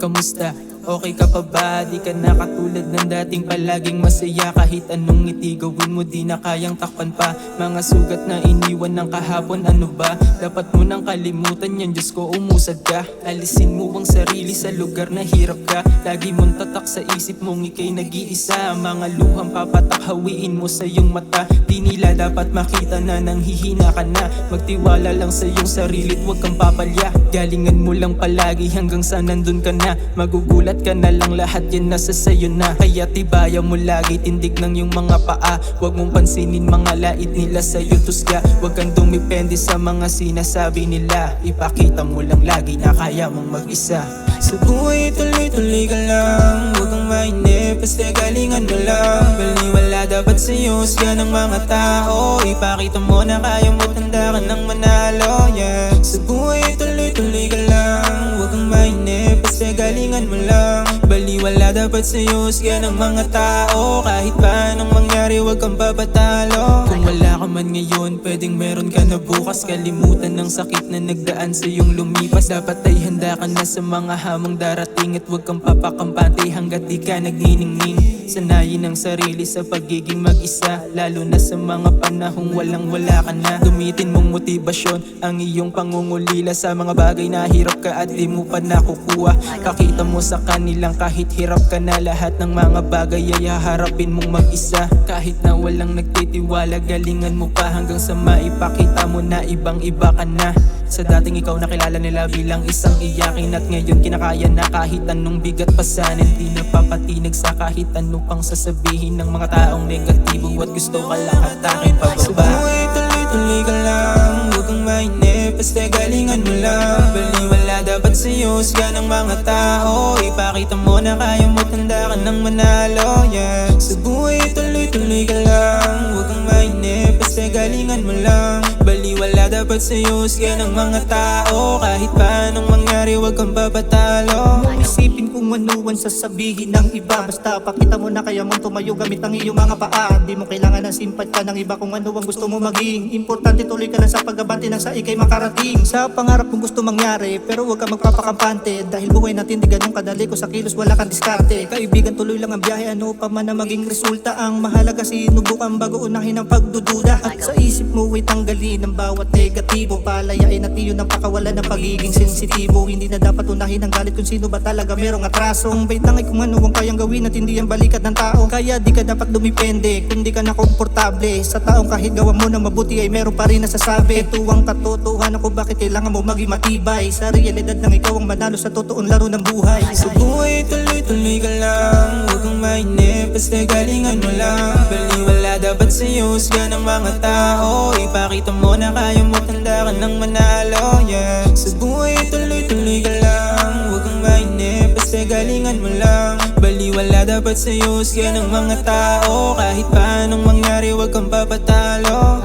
kamusta? Okay ka pa ba? Di ka na katulad ng dating palaging masaya. Kahit anong ngiti gawin mo di na kayang takpan pa. Mga sugat na iniwan ng kahapon, ano ba? Dapat mo nang kalimutan yan, Diyos ko umusad ka. Alisin mo ang sarili sa lugar na hirap ka. Lagi mong tatak sa isip mong ika'y nag-iisa. Mga luhang papatak hawiin mo sa iyong mata. Di nila dapat makita na nanghihina ka na. Magtiwala lang sa iyong sarili't huwag kang papalya. Galingan mo lang palagi hanggang sa nandun ka na. Magugulat ka na lang, lahat yan nasa sayo na. Kaya tibayan mo lagi, tindig ng yung mga paa. Huwag mong pansinin mga lait nila sa'yo tusga. Huwag kang dumipende sa mga sinasabi nila. Ipakita mo lang lagi na kaya mong mag-isa. Sa buhay tuloy-tuloy ka lang, huwag kang mainip, basta galingan mo lang. Baliwala dapat sa'yo husga ng mga tao. Ipakita mo na kaya mo, tanda ka ng manalo, yeah. Sa buhay tuloy-tuloy ka lang, huwag kang mainip, basta galingan mo lang. Baliwala dapat sa'yo husga ng mga tao. Kahit pa anong mangyari huwag kang papatalo. Kung wala ka man ngayon, pwedeng meron ka na bukas. Kalimutan ng sakit na nagdaan sa iyong lumipas. Dapat ay handa ka na sa mga hamong darating. At huwag kang papakampante hanggat di ka nagniningning. Sanayin ang sarili sa pagiging mag-isa, lalo na sa mga panahong walang-wala ka na. Gamitin mong motibasyon ang iyong pangungulila sa mga bagay na hirap ka at di mo pa nakukuha. Pakita mo sa kanilang kahit hirap ka na, lahat ng mga bagay ay haharapin mong mag-isa. Kahit na walang nagtitiwala, galingan mo pa hanggang sa maipakita mo na ibang-iba ka na. Sa dating ikaw nakilala nila bilang isang iyakin, at ngayon kinakaya na kahit anong bigat pasanin. Di napapatinag sa kahit ano pang sasabihin ng mga taong negatibo, at gusto ka lang hatakin pababa. Sa buhay tuloy-tuloy ka lang, huwag kang mainip, basta galingan mo lang. Baliwala dapat sa'yo husga ng mga tao. Ipakita mo na kaya mo, tanda ka ng manalo, yeah. Sa buhay tuloy-tuloy ka lang, huwag kang mainip, basta galingan mo lang. Baliwala dapat sa'yo husga ng mga tao. Kahit pa anong mangyari huwag kang papatalo. Isipin kung ano ang sasabihin ng iba, basta pakita mo na kaya mong tumayo gamit ang iyong mga paa. Di mo kailangan ng simpatya ng iba kung ano ang gusto mo maging. Importante tuloy ka lang sa pag-abante nang sa ikay makarating sa pangarap kung gusto mangyari. Pero huwag kang magpapakampante, dahil buhay natin di ganun kadali. Kung sa kilos wala kang diskarte, kaibigan tuloy lang ang biyahe, ano pa man na maging resulta. Ang mahalaga sinubukan bago unahin ang pagdududa. At sa isip mo ay tanggalin ang bawat negatibo. Palayain at iyon ang pakawalan ng pagiging sensitibo. Hindi na dapat unahin ang galit kung sino ba talaga merong atraso. Ang baitang ay kung ano ang kayang gawin at hindi ang balikat ng tao. Kaya di ka dapat dumipende kung di ka na komportable sa taong kahit gawa mo na mabuti ay meron pa rin nasasabi. Ito ang katotohanan kung bakit kailangan mo maging matibay sa realidad ng ikaw ang manalo sa totoong laro ng buhay. Sa buhay tuloy-tuloy ka lang, huwag kang mainip, basta galingan mo lang. Baliwala dapat sa'yo husga ng mga tao. Ipakita mo na kaya mo, tanda ka ng manalo, yeah. Sa buhay tuloy-tuloy ka lang, huwag kang mainip, basta galingan mo lang. Baliwala dapat sa'yo husga ng mga tao. Kahit pa anong mangyari huwag kang papatalo.